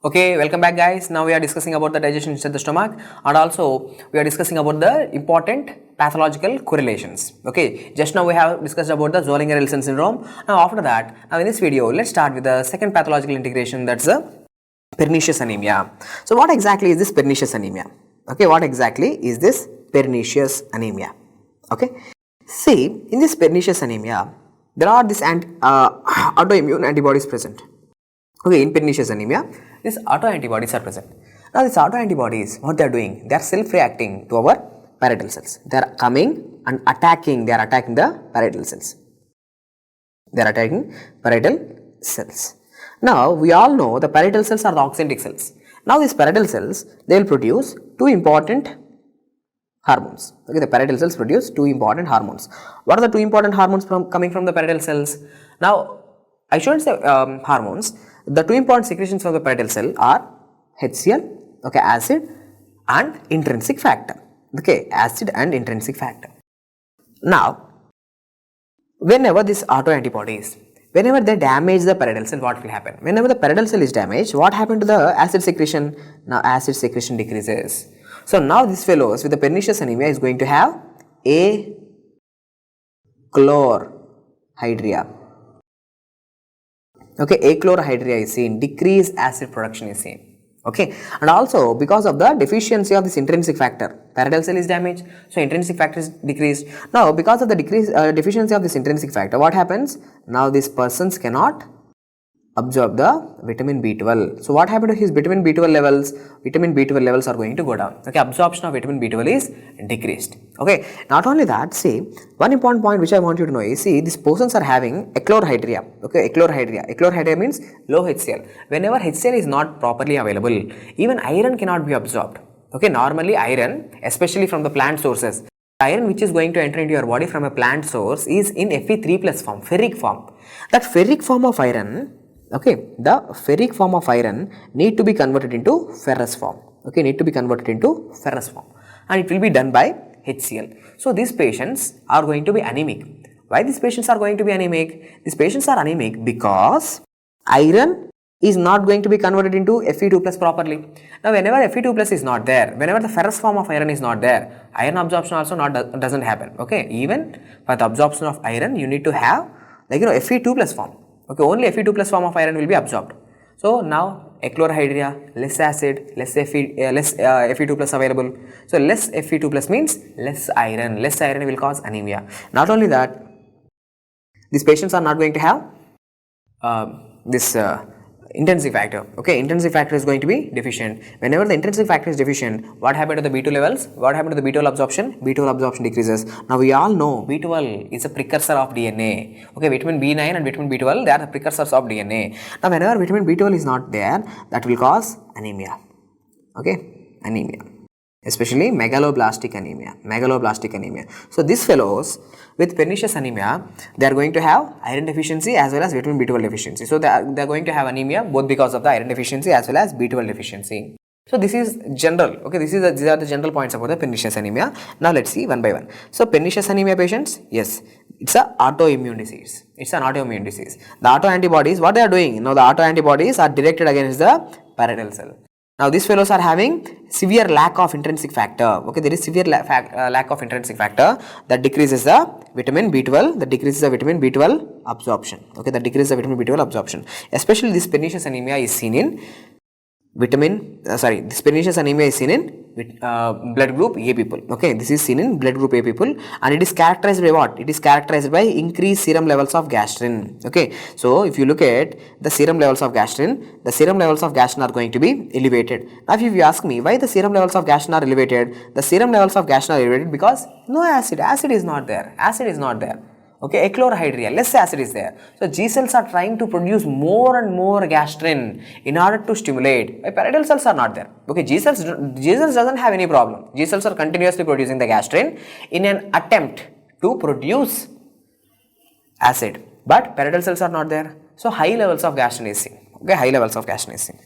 Okay, welcome back guys. Now we are discussing about the digestion inside the stomach, and also we are discussing about the important pathological correlations. Okay, just now we have discussed about the 𝗠𝐫𝐞𝐻 syndrome. Now after that, now in this video, let's start with the second pathological integration, that's the pernicious anemia. So what exactly is this pernicious anemia? Okay, what exactly is this pernicious anemia? Okay, see, in this pernicious anemia, there are these autoimmune antibodies present. Okay, in pernicious anemia, these autoantibodies are present. Now, these autoantibodies, what they are doing? They are self-reacting to our parietal cells. They are coming and attacking. They are attacking the parietal cells. They are attacking parietal cells. Now, we all know the parietal cells are the oxyntic cells. Now, these parietal cells, they will produce two important hormones. Okay, the parietal cells produce two important hormones. What are the two important hormones coming from the parietal cells? Now, I shouldn't say hormones. The two important secretions from the parietal cell are HCl, okay, acid, and intrinsic factor. Okay, acid and intrinsic factor. Now, whenever these autoantibodies, whenever they damage the parietal cell, what will happen? Whenever the parietal cell is damaged, what happened to the acid secretion? Now, acid secretion decreases. So, now these fellows with the pernicious anemia is going to have 𝐒𝐽-chlorhydria. Okay, 𝐒𝐽-chlorhydria is seen, decreased acid production is seen. Okay, and also because of the deficiency of this intrinsic factor, parietal cell is damaged, so intrinsic factor is decreased. Now, because of the deficiency of this intrinsic factor, what happens? Now, these persons cannot absorb the vitamin B12. So, what happened to his vitamin B12 levels? Vitamin B12 levels are going to go down. Okay, absorption of vitamin B12 is decreased. Okay, not only that, see, one important point which I want you to know is, see, these persons are having 𝐒𝐽-hydria. Okay, 𝐒𝐽-hydria. 𝐒𝐽-hydria means low HCl. Whenever HCl is not properly available, even iron cannot be absorbed. Okay, normally iron, especially from the plant sources, iron which is going to enter into your body from a plant source is in Fe3+ form, ferric form. That ferric form of iron, okay, the ferric form of iron need to be converted into ferrous form. Okay, need to be converted into ferrous form, and it will be done by HCl. So, these patients are going to be anemic. Why these patients are going to be anemic? These patients are anemic because iron is not going to be converted into Fe2+ properly. Now, whenever Fe2+ is not there, whenever the ferrous form of iron is not there, iron absorption also doesn't happen. Okay, even for the absorption of iron, you need to have, like, Fe2+ form. Okay, only Fe2+ form of iron will be absorbed. So, now 𝐒𝐽-hydria, less acid, less Fe2+ available. So, less Fe2+ means less iron. Less iron will cause anemia. Not only that, these patients are not going to have this intrinsic factor. Okay, intrinsic factor is going to be deficient. Whenever the intrinsic factor is deficient, what happened to the B2 levels? What happened to the B12 absorption? B12 absorption decreases. Now, we all know B12 is a precursor of DNA. Okay, vitamin B9 and vitamin B12, they are the precursors of DNA. Now, whenever vitamin B12 is not there, that will cause anemia. Okay, anemia, especially megaloblastic anemia. So, these fellows with pernicious anemia, they are going to have iron deficiency as well as vitamin B12 deficiency. So, they are going to have anemia both because of the iron deficiency as well as B12 deficiency. So, this is general. Okay, these are the general points about the pernicious anemia. Now, let's see one by one. So, pernicious anemia patients, yes, it's an autoimmune disease. It's an autoimmune disease. The autoantibodies, what they are doing? Now, the autoantibodies are directed against the parietal cell. Now, these fellows are having severe lack of intrinsic factor. Okay, there is severe lack of intrinsic factor that decreases the vitamin B12, that decreases the vitamin B12 absorption. Okay, that decreases the vitamin B12 absorption. Especially this pernicious anemia is seen in this pernicious anemia is seen in blood group A people. Okay, this is seen in blood group A people, and it is characterized by what? It is characterized by increased serum levels of gastrin. Okay, so if you look at the serum levels of gastrin, the serum levels of gastrin are going to be elevated. Now, if you ask me why the serum levels of gastrin are elevated, the serum levels of gastrin are elevated because no acid is not there. Okay, 𝐒𝐽-hydria, less acid is there. So, G cells are trying to produce more and more gastrin in order to stimulate. Parietal cells are not there. Okay, G cells doesn't have any problem. G cells are continuously producing the gastrin in an attempt to produce acid. But parietal cells are not there. So, high levels of gastrin is seen. Okay, high levels of gastrin is seen.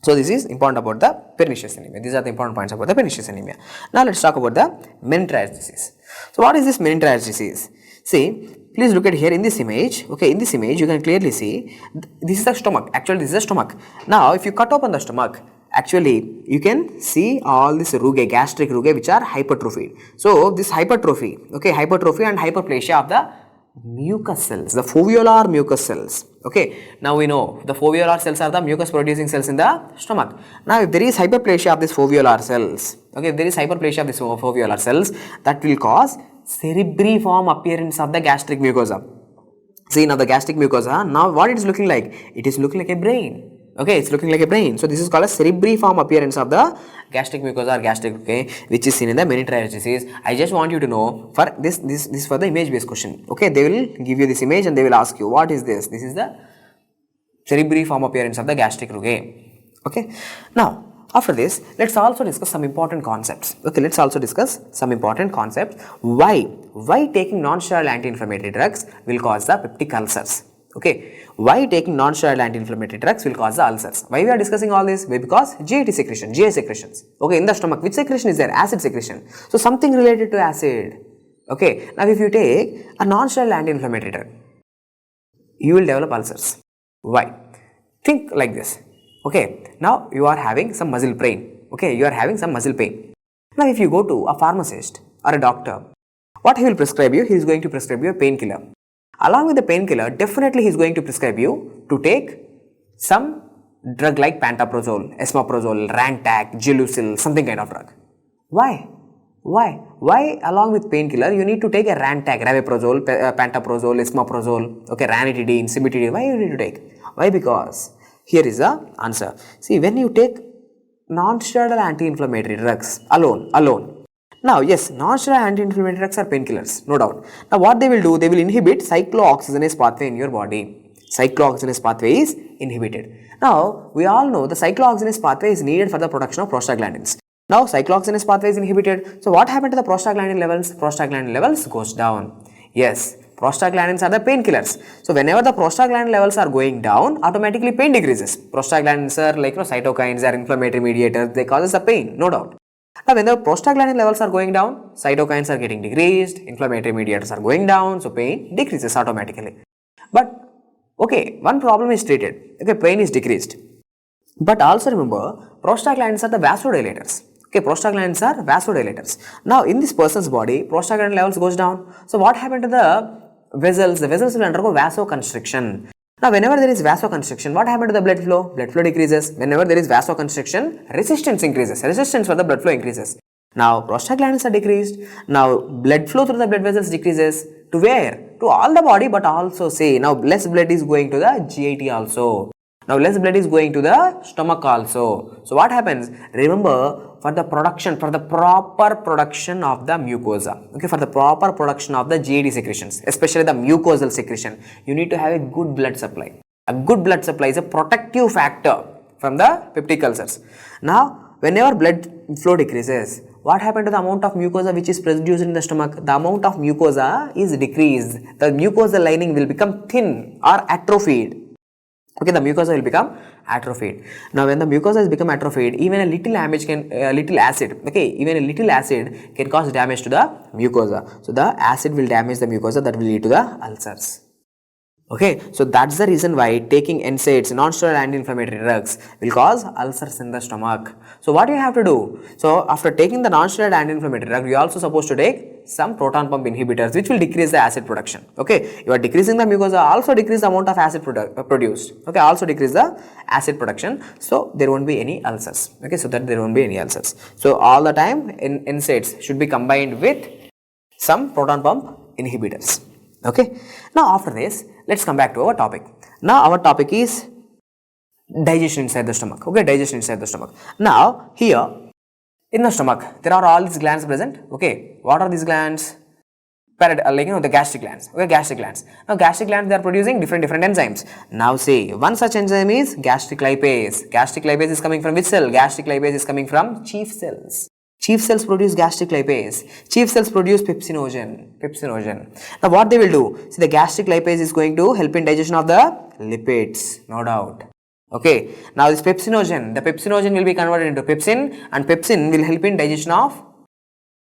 So, this is important about the pernicious anemia. These are the important points about the pernicious anemia. Now, let's talk about the Menetrier disease. So, what is this Menetrier disease? See, please look at here in this image. Okay, in this image you can clearly see this is the stomach. Actually, this is the stomach. Now, if you cut open the stomach, actually you can see all this rugae, gastric rugae, which are hypertrophied. So, this hypertrophy, okay, hypertrophy and hyperplasia of the mucus cells, the foveolar mucus cells. Okay, now we know the foveolar cells are the mucus producing cells in the stomach. Now, if there is hyperplasia of this foveolar cells, okay, if there is hyperplasia of this foveolar cells, that will cause cerebriform appearance of the gastric mucosa. See, now the gastric mucosa, now what it is looking like? It is looking like a brain. Okay, it's looking like a brain. So, this is called a cerebriform appearance of the gastric mucosa or gastric, okay, which is seen in the Menetrier disease. I just want you to know for this for the image based question. Okay, they will give you this image and they will ask you, what is this? This is the cerebriform appearance of the gastric rugae. Okay, now after this, let's also discuss some important concepts. Okay, let's also discuss some important concepts. Why taking non-steroidal anti-inflammatory drugs will cause the peptic ulcers? Okay, why taking non-steroidal anti-inflammatory drugs will cause the ulcers? Why we are discussing all this? Why? Because GI secretion, GI secretions. Okay, in the stomach, which secretion is there? Acid secretion. So, something related to acid. Okay, now if you take a non-steroidal anti-inflammatory drug, you will develop ulcers. Why? Think like this. Okay, now you are having some muscle pain. Okay, you are having some muscle pain. Now, if you go to a pharmacist or a doctor, what he will prescribe you? He is going to prescribe you a painkiller. Along with the painkiller, definitely he is going to prescribe you to take some drug like pantoprazole, esomeprazole, Rantac, Gelusil, something kind of drug. Why? Why along with painkiller you need to take a Rantac, rabeprazole, pantoprazole, esomeprazole, okay, ranitidine, cimetidine? Why you need to take? Why? Because here is the answer. See, when you take non-steroidal anti-inflammatory drugs alone. Now, yes, non-steroidal anti-inflammatory drugs are painkillers, no doubt. Now, what they will do? They will inhibit cyclooxygenase pathway in your body. Cyclooxygenase pathway is inhibited. Now, we all know the cyclooxygenase pathway is needed for the production of prostaglandins. Now, cyclooxygenase pathway is inhibited. So, what happened to the prostaglandin levels? Prostaglandin levels goes down. Yes, prostaglandins are the painkillers. So, whenever the prostaglandin levels are going down, automatically pain decreases. Prostaglandins are like cytokines, are inflammatory mediators. They cause the pain, no doubt. Now, when the prostaglandin levels are going down, cytokines are getting decreased, inflammatory mediators are going down, so pain decreases automatically. But, okay, one problem is treated, okay, pain is decreased. But also remember, prostaglandins are the vasodilators. Okay, prostaglandins are vasodilators. Now, in this person's body, prostaglandin levels goes down. So, what happened to the vessels? The vessels will undergo vasoconstriction. Now, whenever there is vasoconstriction, what happened to the blood flow? Blood flow decreases. Whenever there is vasoconstriction, resistance increases. Resistance for the blood flow increases. Now, prostaglandins are decreased. Now, blood flow through the blood vessels decreases. To where? To all the body, but also say, now less blood is going to the GIT also. Now, less blood is going to the stomach also. So, what happens? Remember, for the proper production of the mucosa, okay, for the proper production of the GIT secretions, especially the mucosal secretion, you need to have a good blood supply. A good blood supply is a protective factor from the peptic ulcers. Now, whenever blood flow decreases, what happened to the amount of mucosa which is produced in the stomach? The amount of mucosa is decreased. The mucosal lining will become thin or atrophied. Okay, the mucosa will become atrophied. Now, when the mucosa has become atrophied, even a little damage can, even a little acid can cause damage to the mucosa. So, the acid will damage the mucosa, that will lead to the ulcers. Okay, so that's the reason why taking NSAIDs, non-steroidal anti-inflammatory drugs, will cause ulcers in the stomach. So, what you have to do? So, after taking the non-steroidal anti-inflammatory drug, you are also supposed to take some proton pump inhibitors, which will decrease the acid production. Okay, you are decreasing the mucosa, also decrease the amount of acid produced. Okay, also decrease the acid production, so there won't be any ulcers. Okay, so that there won't be any ulcers. So, all the time NSAIDs should be combined with some proton pump inhibitors. Okay, now after this, let's come back to our topic. Now, our topic is digestion inside the stomach. Okay, digestion inside the stomach. Now, here in the stomach, there are all these glands present. Okay, what are these glands? The gastric glands. Okay, gastric glands. Now, gastric glands, they are producing different enzymes. Now, say one such enzyme is gastric lipase. Gastric lipase is coming from which cell? Gastric lipase is coming from chief cells. Chief cells produce gastric lipase. Chief cells produce pepsinogen. Now, what they will do? See, the gastric lipase is going to help in digestion of the lipids, no doubt. Okay. Now, this pepsinogen, the pepsinogen will be converted into pepsin, and pepsin will help in digestion of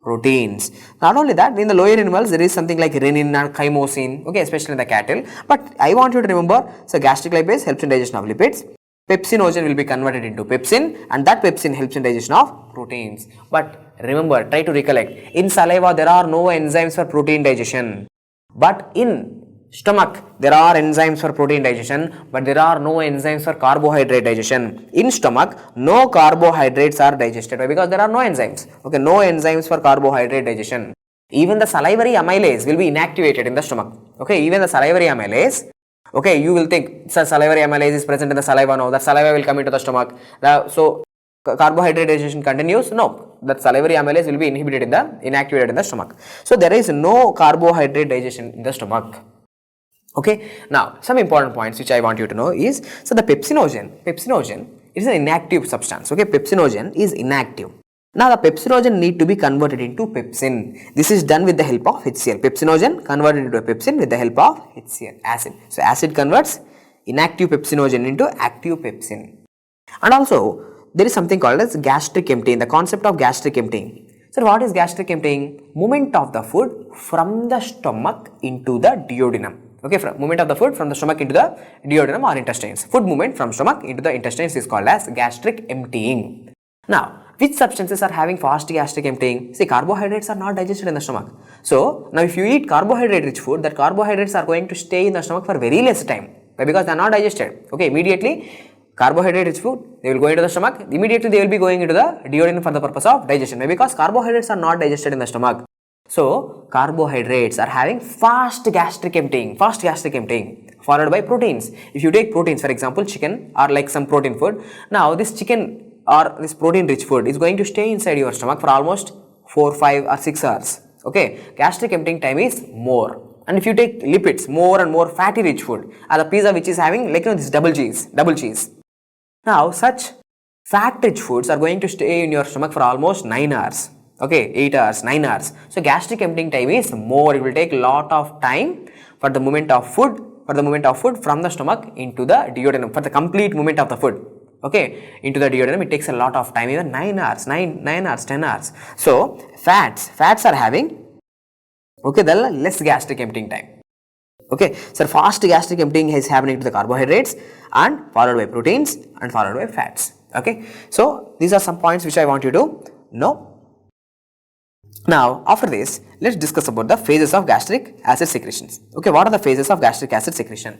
proteins. Not only that, in the lower animals there is something like renin and chymosin, okay, especially in the cattle. But I want you to remember, so gastric lipase helps in digestion of lipids. Pepsinogen will be converted into pepsin, and that pepsin helps in digestion of proteins. But remember, try to recollect, in saliva there are no enzymes for protein digestion, but in stomach there are enzymes for protein digestion, but there are no enzymes for carbohydrate digestion. In stomach, no carbohydrates are digested. Why? Because there are no enzymes. Okay, no enzymes for carbohydrate digestion. Even the salivary amylase will be inactivated in the stomach. Okay, even the salivary amylase. Okay, you will think, sir, salivary amylase is present in the saliva. No, that saliva will come into the stomach. So carbohydrate digestion continues. No, that salivary amylase will be inactivated in the stomach. So there is no carbohydrate digestion in the stomach. Okay, now some important points which I want you to know is, so the pepsinogen is an inactive substance. Okay, pepsinogen is inactive. Now the pepsinogen need to be converted into pepsin. This is done with the help of HCl. Pepsinogen converted into a pepsin with the help of HCl, acid. So acid converts inactive pepsinogen into active pepsin. And also there is something called as gastric emptying. The concept of gastric emptying. So what is gastric emptying? Movement of the food from the stomach into the duodenum. Okay, movement of the food from the stomach into the duodenum or intestines. Food movement from stomach into the intestines is called as gastric emptying. Now, which substances are having fast gastric emptying? See, carbohydrates are not digested in the stomach. So, now if you eat carbohydrate rich food, that carbohydrates are going to stay in the stomach for very less time. Why? Because they are not digested. Okay, immediately carbohydrate rich food, they will go into the stomach. Immediately they will be going into the duodenum for the purpose of digestion. Why? Because carbohydrates are not digested in the stomach. So, carbohydrates are having fast gastric emptying, followed by proteins. If you take proteins, for example, chicken or like some protein food, now this chicken or this protein rich food is going to stay inside your stomach for almost 4, 5 or 6 hours. Okay, gastric emptying time is more. And if you take lipids, more and more fatty rich food, or the pizza which is having like this double cheese. Now, such fat rich foods are going to stay in your stomach for almost 9 hours. Okay, 8 hours, 9 hours. So gastric emptying time is more. It will take a lot of time for the movement of food, from the stomach into the duodenum, for the complete movement of the food. Okay, into the duodenum, it takes a lot of time, even 9 hours, 9 hours, 10 hours. So fats are having, okay, the less gastric emptying time. Okay, so fast gastric emptying is happening to the carbohydrates and followed by proteins and followed by fats. Okay, so these are some points which I want you to know. Now, after this, let's discuss about the phases of gastric acid secretions. Okay, what are the phases of gastric acid secretion?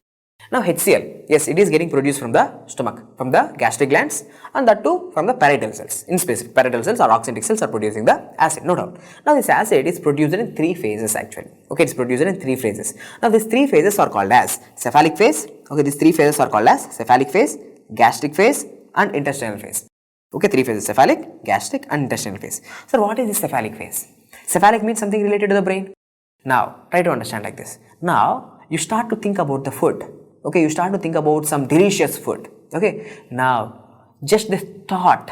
Now, HCl, yes, it is getting produced from the stomach, from the gastric glands, and that too from the parietal cells. In specific, parietal cells or oxyntic cells are producing the acid, no doubt. Now, this acid is produced in 3 phases actually. Okay, it's produced in 3 phases. Now, these 3 phases are called as cephalic phase. Okay, these 3 phases are called as cephalic phase, gastric phase, and intestinal phase. Okay, 3 phases: cephalic, gastric, and intestinal phase. So, what is this cephalic phase? Cephalic means something related to the brain. Now, try to understand like this. Now, you start to think about the food. Okay, you start to think about some delicious food. Okay, now, just this thought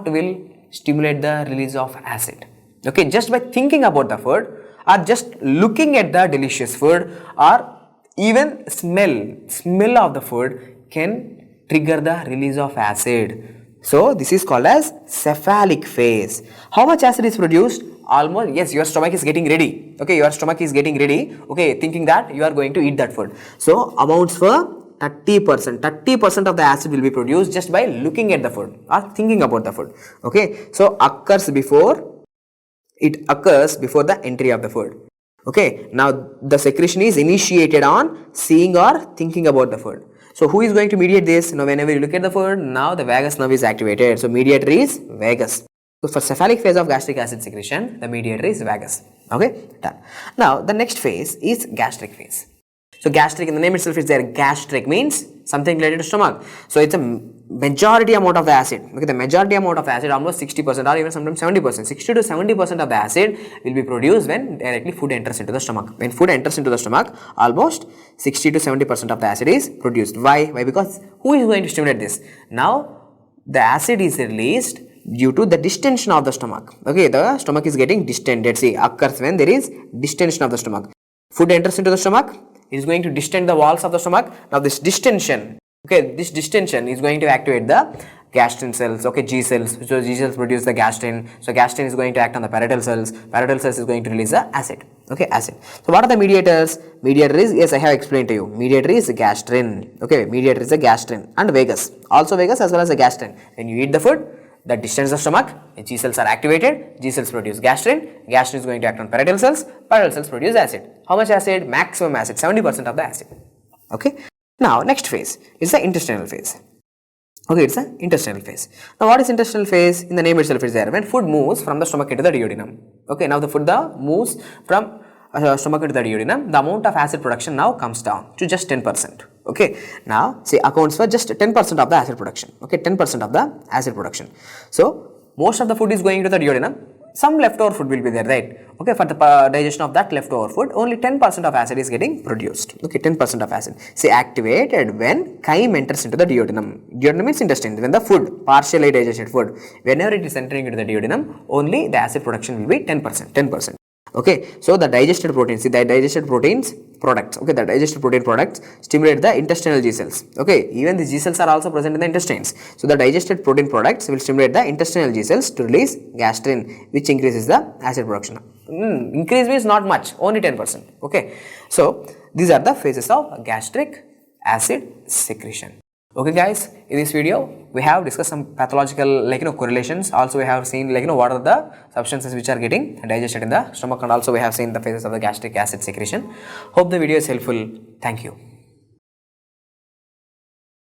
will stimulate the release of acid. Okay, just by thinking about the food, or just looking at the delicious food, or even smell of the food can trigger the release of acid. So, this is called as cephalic phase. How much acid is produced? Almost, yes, your stomach is getting ready. Okay, your stomach is getting ready. Okay, thinking that you are going to eat that food. So, amounts for 30%. 30% of the acid will be produced just by looking at the food or thinking about the food. Okay, so it occurs before the entry of the food. Okay, now the secretion is initiated on seeing or thinking about the food. So, who is going to mediate this? Now, whenever you look at the food, now the vagus nerve is activated. So, mediator is vagus. So, for cephalic phase of gastric acid secretion, the mediator is vagus. Okay, done. Now, the next phase is gastric phase. So, gastric, in the name itself is there. Gastric means something related to stomach. So, it's a majority amount of the acid. Okay, the majority amount of acid, almost 60% or even sometimes 70%. 60 to 70% of the acid will be produced when directly food enters into the stomach. When food enters into the stomach, almost 60 to 70% of the acid is produced. Why? Because who is going to stimulate this? Now, the acid is released due to the distension of the stomach. Okay, the stomach is getting distended. See, occurs when there is distension of the stomach. Food enters into the stomach, it is going to distend the walls of the stomach. Now, this distension, okay, this distension is going to activate the gastrin cells, okay, G cells. So G cells produce the gastrin. So gastrin is going to act on the parietal cells. Parietal cells is going to release the acid. Okay, acid. So what are the mediators? Mediator is, yes, I have explained to you. Mediator is gastrin. Okay, mediator is the gastrin and vagus. Also vagus as well as the gastrin. When you eat the food, that distends the stomach, G cells are activated, G cells produce gastrin, gastrin is going to act on parietal cells produce acid. How much acid? Maximum acid, 70% of the acid. Okay. Now next phase is the intestinal phase. Okay, it's the intestinal phase. Now what is intestinal phase? In the name itself is there. When food moves from the stomach into the duodenum. Okay, now the food moves from stomach into the duodenum, the amount of acid production now comes down to just 10%. Okay, now say accounts for just 10% of the acid production. Okay, 10% of the acid production. So most of the food is going to the duodenum. Some leftover food will be there, right? Okay, for the digestion of that leftover food, only 10% of acid is getting produced. Okay, 10% of acid. Say activated when chyme enters into the duodenum. Duodenum means intestine. When the food, partially digested food, whenever it is entering into the duodenum, only the acid production will be 10%. 10%. Okay, so the digested proteins, see the digested proteins products, okay, the digested protein products stimulate the intestinal G cells. Okay, even the G cells are also present in the intestines. So the digested protein products will stimulate the intestinal G cells to release gastrin, which increases the acid production. Increase means not much, only 10%. Okay, so these are the phases of gastric acid secretion. Okay guys, in this video we have discussed some pathological correlations. Also we have seen what are the substances which are getting digested in the stomach, and also we have seen the phases of the gastric acid secretion. Hope the video is helpful. Thank you.